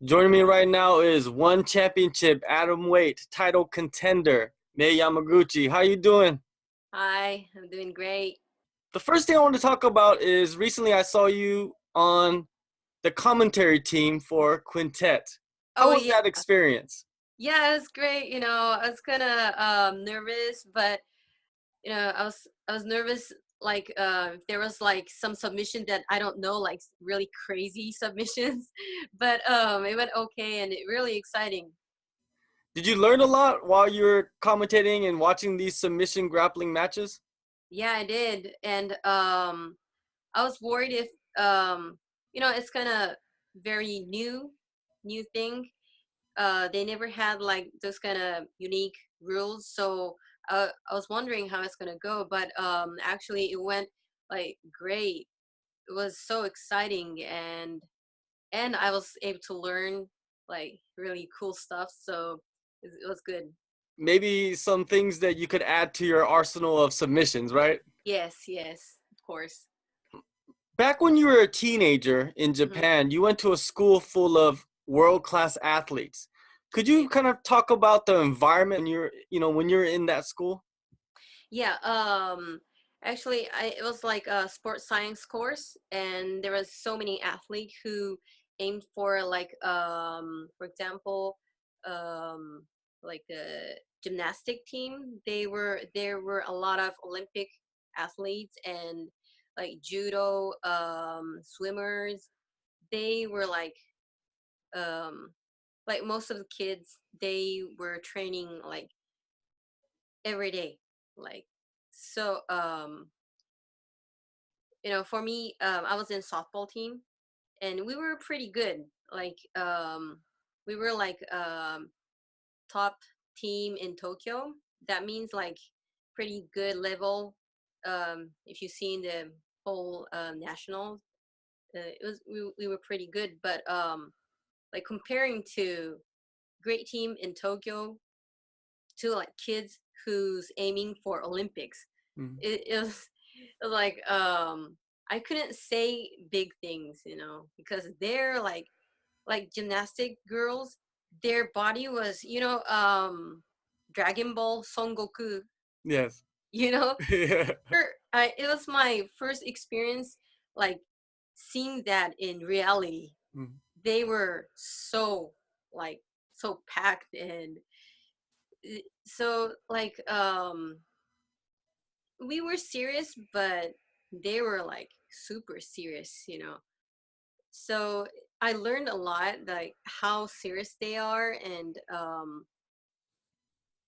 Joining me right now is one championship Atomweight title contender, Mei Yamaguchi. How you doing? Hi, I'm doing great. The first thing I want to talk about is recently I saw you on the commentary team for Quintet. How Oh was yeah, that experience? yeah, it was great. I was kind of nervous, but I was nervous like if there was like some submission that I don't know, like really crazy submissions, but it went okay and it really exciting. Did you learn a lot while you were commentating and watching these submission grappling matches? Yeah, I did, and I was worried if it's kind of very new thing. They never had like those kind of unique rules, so I was wondering how it's gonna go, but actually it went like great. It was so exciting, and I was able to learn like really cool stuff, so it was good. Maybe some things that you could add to your arsenal of submissions, right? Yes, of course. Back when you were a teenager in Hmm. Japan, you went to a school full of world-class athletes. Could Yeah. you kind of talk about the environment when you're in that school? Yeah, actually, it was like a sports science course, and there was so many athletes who aimed for like, for example, um, like the gymnastic team. There were a lot of Olympic athletes and like judo, swimmers. They were um, like most of the kids. They were training like every day, like so. For me, I was in softball team, and we were pretty good. Like, we were like top team in Tokyo. That means like pretty good level. If you see in the whole national, we were pretty good. But like comparing to great team in Tokyo to like kids who's aiming for Olympics, Mhm. it was like I couldn't say big things, because they're like gymnastic girls. Their body was, Dragon Ball Son Goku, Yes. you know. Yeah. It was my first experience, like seeing that in reality. Mhm. They were so like so packed, and so like we were serious, but they were like super serious. So I learned a lot, like how serious they are, and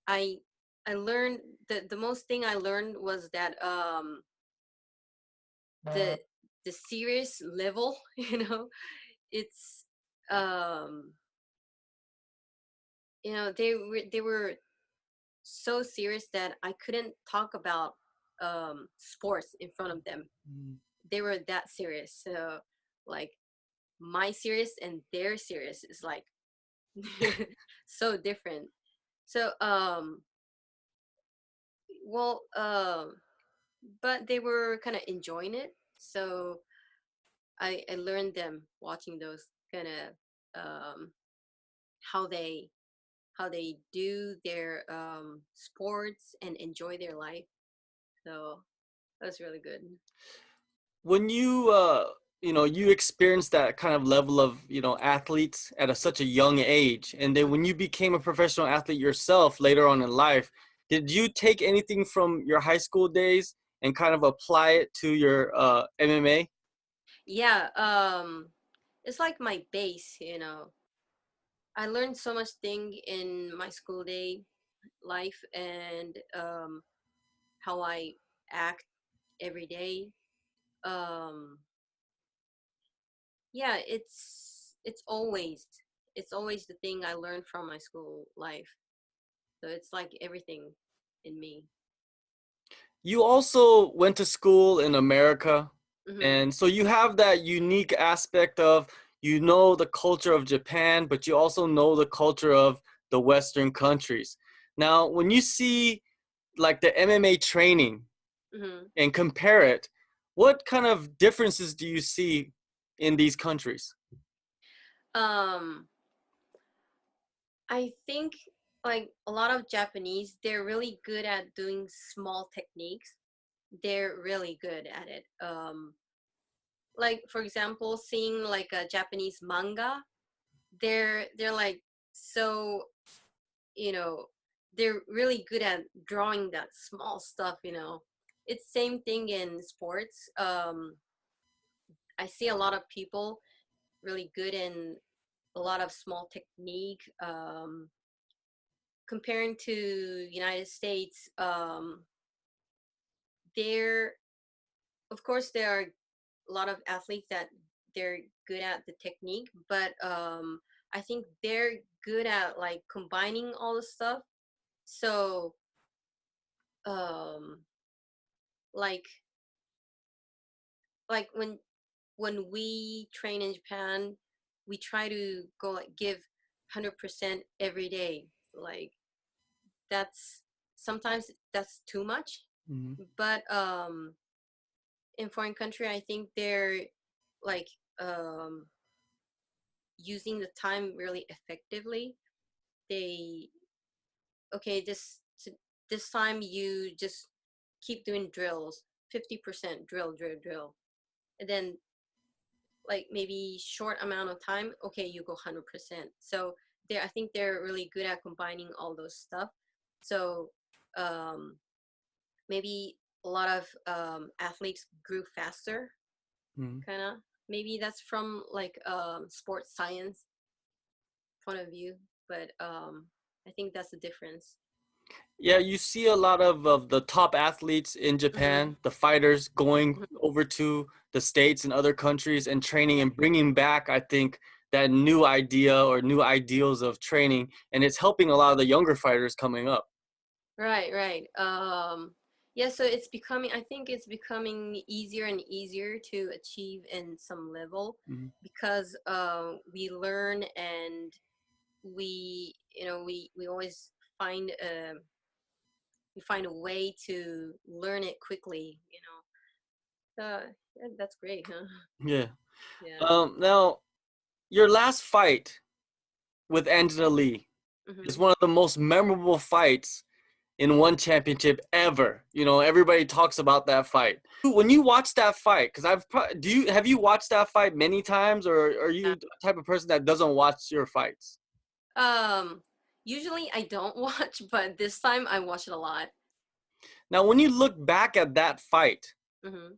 I I learned the most thing I learned was that the the serious level, it's um they were so serious that I couldn't talk about sports in front of them. They were that serious. So like my serious and their serious is like so different. So well but they were kind of enjoying it. So I learned them watching those kind of how they do their sports and enjoy their life. So that's really good. When you experienced that kind of level of, athletes at such a young age, and then when you became a professional athlete yourself later on in life, did you take anything from your high school days and kind of apply it to your MMA? Yeah, it's like my base. I learned so much thing in my school day life, and how I act every day. Um, yeah, it's always the thing I learned from my school life. So it's like everything in me. You also went to school in America, Hmm. and so you have that unique aspect of the culture of Japan, but you also know the culture of the Western countries. Now, when you see like the MMA training Hmm. and compare it, what kind of differences do you see in these countries? I think like a lot of Japanese, they're really good at doing small techniques. They're really good at it. Like for example, seeing like a Japanese manga, they're like so, you know, they're really good at drawing that small stuff. It's same thing in sports. I see a lot of people really good in a lot of small technique. Comparing to United States, there, of course, there are a lot of athletes that they're good at the technique, but I think they're good at like combining all the stuff. So, um, like like when we train in Japan, we try to go like give 100% every day. Like that's sometimes that's too much, Mm-hmm. but in foreign country, I think they're like um using the time really effectively. They okay, this time you just keep doing drills, 50% drill, drill, drill, and then like maybe short amount of time, okay, you go 100%. So they, I think they're really good at combining all those stuff. So um maybe a lot of athletes grew faster, Mm-hmm. kind of. Maybe that's from like sports science point of view, but I think that's the difference. Yeah, you see a lot of the top athletes in Mm-hmm. Japan, the fighters going over to the States and other countries and training Yeah. and bringing back, I think, that new idea or new ideals of training. And it's helping a lot of the younger fighters coming up. Right, right. Yeah, so it's becoming, I think it's becoming easier and easier to achieve in some level Mm-hmm. because we learn and we always find we find a way to learn it quickly. Yeah, that's great, huh? Yeah. Yeah. Now, your last fight with Angela Lee Mm-hmm. is one of the most memorable fights in one championship ever. You know, everybody talks about that fight. When you watch that fight, because have you watched that fight many times, or are Yeah. you the type of person that doesn't watch your fights? Um, Usually I don't watch, but this time I watch it a lot. Now, when you look back at that fight, Mm-hmm.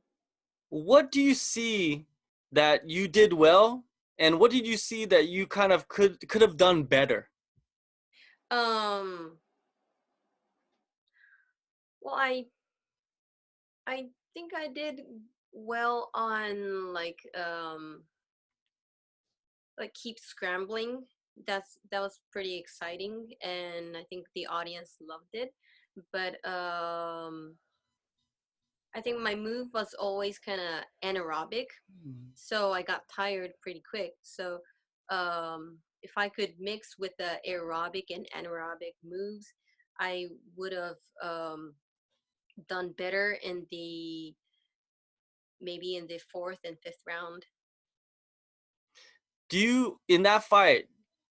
what do you see that you did well, and what did you see that you kind of could have done better? Um, well, I think I did well on like keep scrambling. That was pretty exciting, and I think the audience loved it. But I think my move was always kind of anaerobic, so I got tired pretty quick. So if I could mix with the aerobic and anaerobic moves, I would have done better in the maybe in the fourth and fifth round. Do you, in that fight,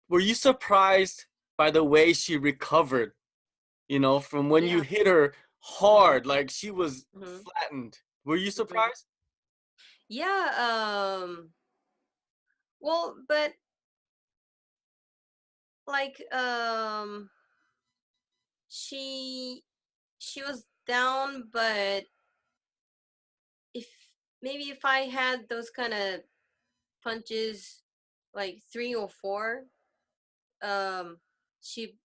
were you surprised by the way she recovered, you know, from when you Yeah. hit her Mm-hmm. hard, like she was Mm-hmm. flattened? Were you Mm-hmm. surprised? Yeah. Well, but like she she was down, but if maybe if I had those kind of punches, like three or four, um, she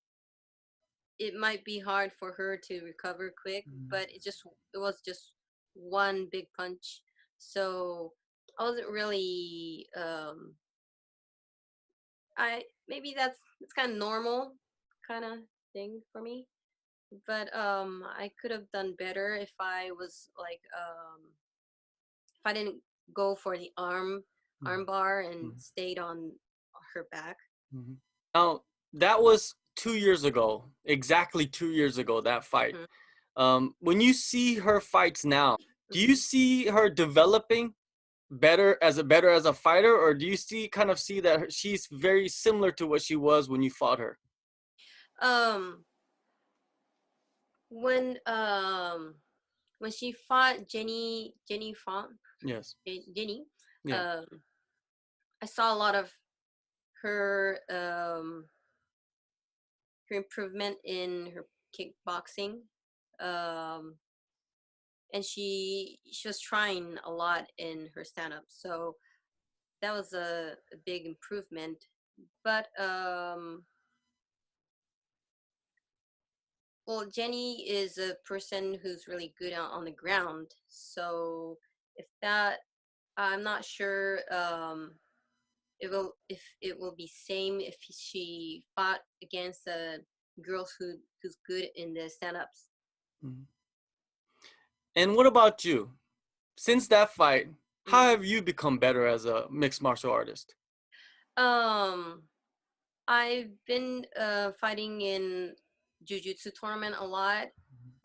it might be hard for her to recover quick. But it was just one big punch, so I wasn't really I maybe that's kind of normal kind of thing for me. But I could have done better if I was like if I didn't go for the arm bar and Mhm. stayed on her back. Mhm. Now, that was 2 years ago, exactly 2 years ago, that fight. Hmm. When you see her fights now, do you Hmm. see her developing better as a fighter, or do you see that she's very similar to what she was when you fought her? Um, when um when she fought Jenny Font Yes. Jenny, Yeah. um, I saw a lot of her her improvement in her kickboxing. Um, and she was trying a lot in her stand up, so that was a big improvement. But well, Jenny is a person who's really good on the ground, so if that, I'm not sure if it will be same if she fought against a girls who's good in the stand-ups. Mhm. And what about you? Since that fight, how Mm. have you become better as a mixed martial artist? um I've been fighting in jiu-jitsu tournament a lot,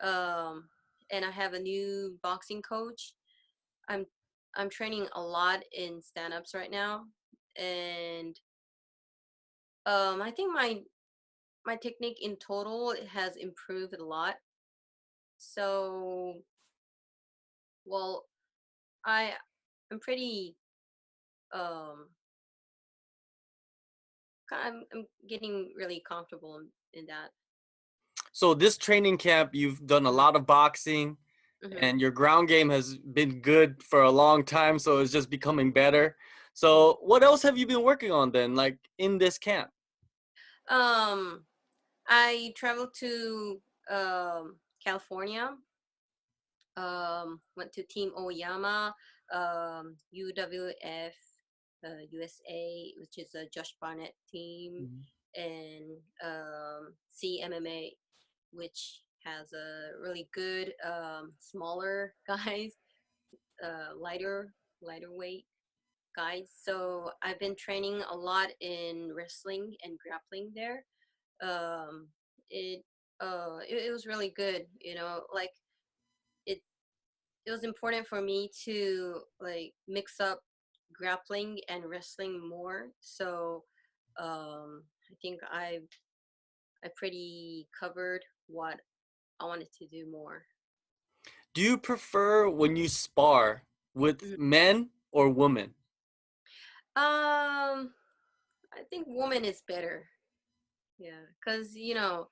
and I have a new boxing coach. i'm I'm training a lot in stand-ups right now, and I think my technique in total has improved a lot. So, well, I I'm pretty um I'm getting really comfortable in that. So this training camp, you've done a Hmm. lot of boxing, Hmm. and your ground game has been good for a long time, so it's just becoming better. Hmm. So what else have you been working on then, like in this camp? Um, I traveled to California. Went to Team Oyama, UWF, USA, which is a Josh Barnett team, Mhm. and CMMA, which has a really good smaller guys, lighter weight guys. So I've been training a lot in wrestling and grappling there. Um, it it was really good, like it it was important for me to like mix up grappling and wrestling more. So I think I pretty covered what I wanted to do more. Do you prefer when you spar with Mhm. men or women? I think woman is better. Yeah, because if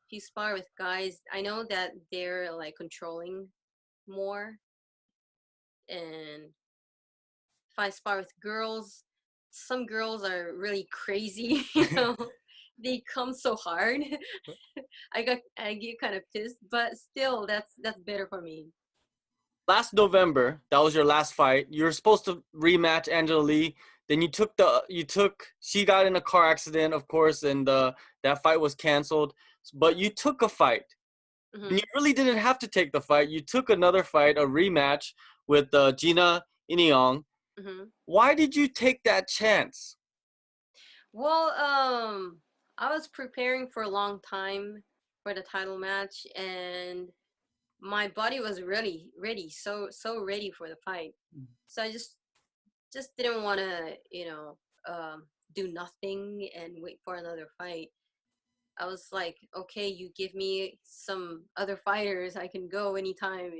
you spar with guys, I know that they're like controlling more, and if I spar with girls, some girls are really crazy. They come so hard. I get kind of pissed, but still, that's better for me. Last November, that was your last fight. You were supposed to rematch Angela Lee. Then she got in a car accident, of course, and that fight was canceled. But you took a fight. And you Hmm. really didn't have to take the fight. You took another fight, a rematch with Gina Iniong. Hmm. Why did you take that chance? Well, I was preparing for a long time for the title match, and my body was really ready, so ready for the fight. So I just didn't want to, do nothing and wait for another fight. I was like, okay, you give me some other fighters, I can go anytime.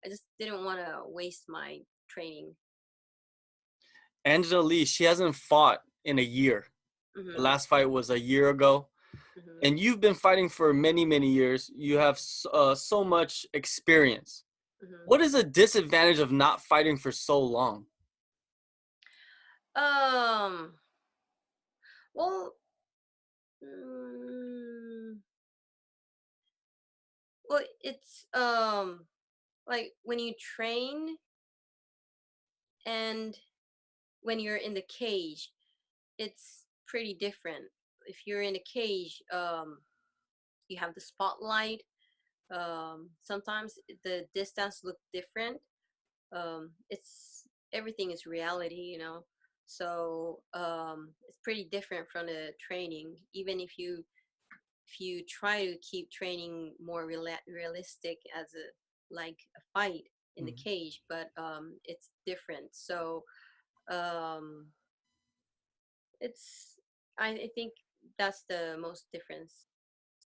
I just didn't want to waste my training. Angela Lee, she hasn't fought in a year. The Hmm. last fight was a year ago. Hmm. And you've been fighting for many, many years. You have so much experience. Hmm. What is a disadvantage of not fighting for so long? Um, well, mm, it's like when you train and when you're in the cage, it's pretty different. If you're in a cage, you have the spotlight. Sometimes the distance look different. It's everything is reality. So it's pretty different from the training. Even if you try to keep training more realistic as a like a fight in the Mhm. cage, but it's different. So um, it's I think that's the most difference.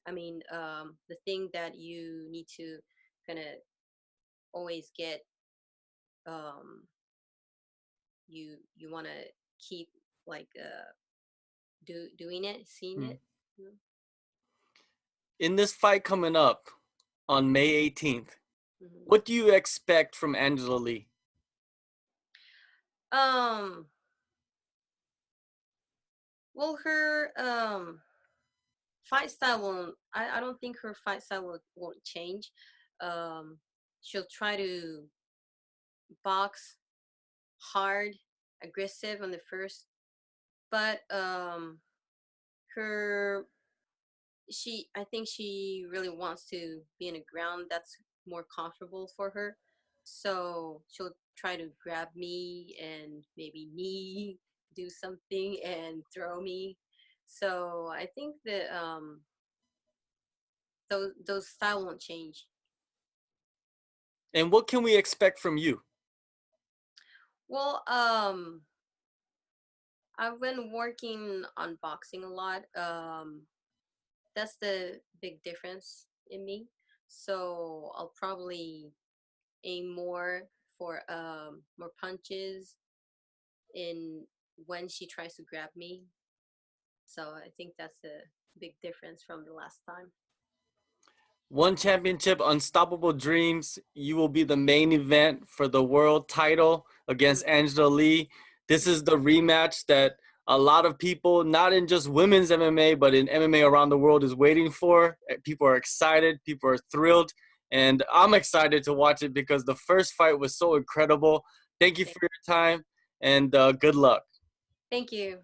I mean, the thing that you need to kind of always get, um, you want to keep like doing it, seeing Hmm. it. You know? In this fight coming up on May 18th, Mhm. what do you expect from Angela Lee? Um, well, her fight style won't. I don't think her fight style won't change. Um, she'll try to box hard, aggressive on the first, but her I think she really wants to be in a ground that's more comfortable for her. So she'll try to grab me and maybe knee, do something and throw me. So I think that those style won't change. And what can we expect from you? Well, I've been working on boxing a lot. That's the big difference in me. So I'll probably aim more for more punches in when she tries to grab me. So I think that's a big difference from the last time. One championship, unstoppable dreams. You will be the main event for the world title against Mm-hmm. Angela Lee. This is the rematch that a lot of people, not in just women's MMA, but in MMA around the world, is waiting for. People are excited. People are thrilled. And I'm excited to watch it because the first fight was so incredible. Thank you for Thank, your time and good luck. thank you.